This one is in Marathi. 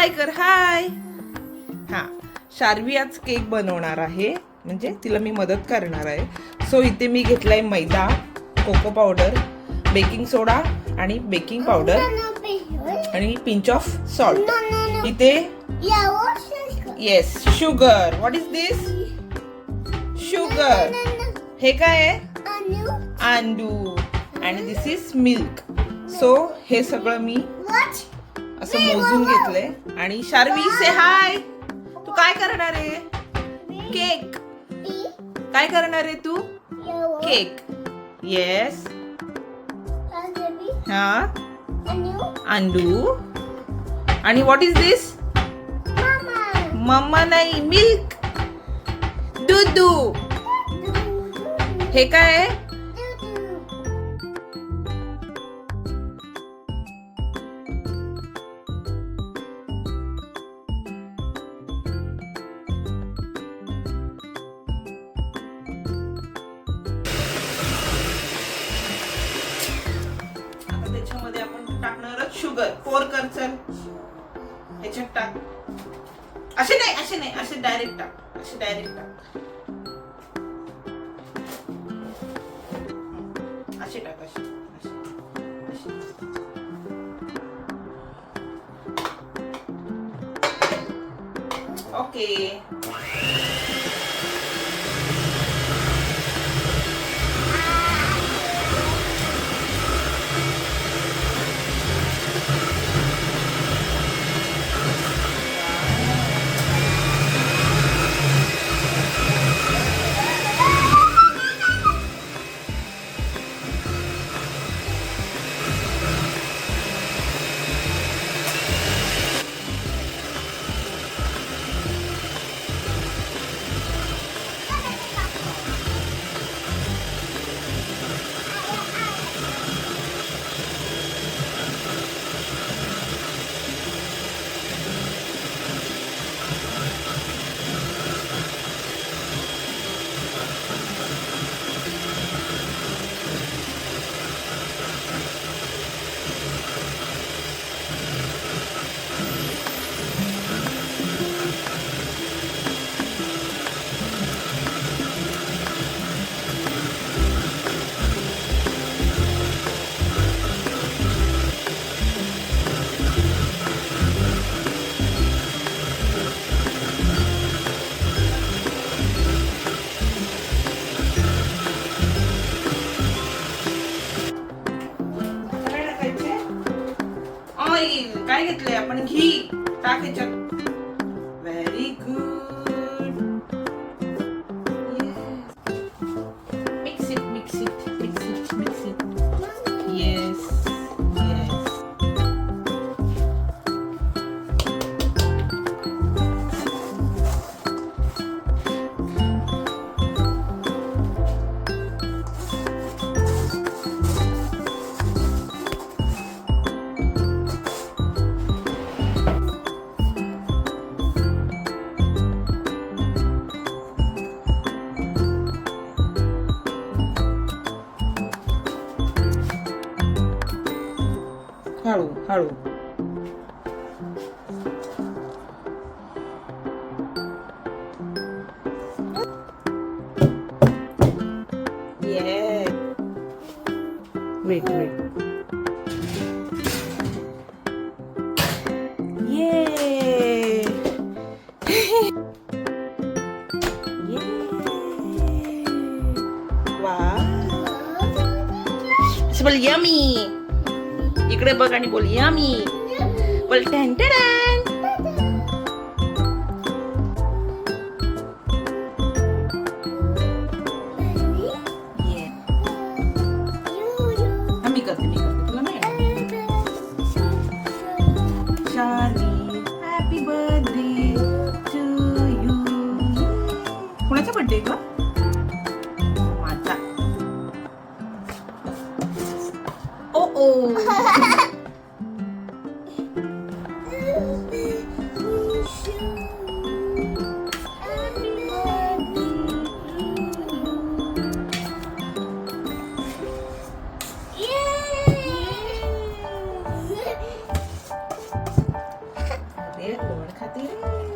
हाय कर, हाय. हा, शार्वी आज केक बनवणार आहे, म्हणजे तिला मी मदत करणार आहे. सो इथे मी घेतलाय मैदा, कोको पावडर, बेकिंग सोडा आणि बेकिंग पावडर आणि पिंच ऑफ सॉल्ट. इथे yes sugar. What is this? Sugar. हे काय आहे? अंडू. आणि दिस इज मिल्क. सो हे सगळं मी असं मोजून घेतलंय. आणि शार्वी से हाय. तू काय करणार आहे? केक. काय करणार आहे तू? केक. येस. हा, अंडू. आणि व्हॉट इज दिस? मम्मा नाही, मिल्क, दूधू. हे काय आहे? आता त्याच्यामध्ये आपण टाकणार शुगर. पोर कर, चल ह्याच्यात टाक. असे नाही, असे नाही, असे डायरेक्ट टाक, असे डायरेक्ट टाक. असे टाक, असे असे. ओके. काय घेतलंय आपण? घी टाक ह्याच्यात. Very good. Mix it, mix it, mix it, mix it. Yes, yes. हळू हळू. ये वेट वेट. ये वाह. बोल यमी. इकडे बघ आणि बोल यमी. बोल टॅन टॅन. मी करते, मी करते. तुला नाही Sharvi, happy birthday to you. कुणाचा बर्थडे का? माझा. ओ ओ. हे गोड खाते रे.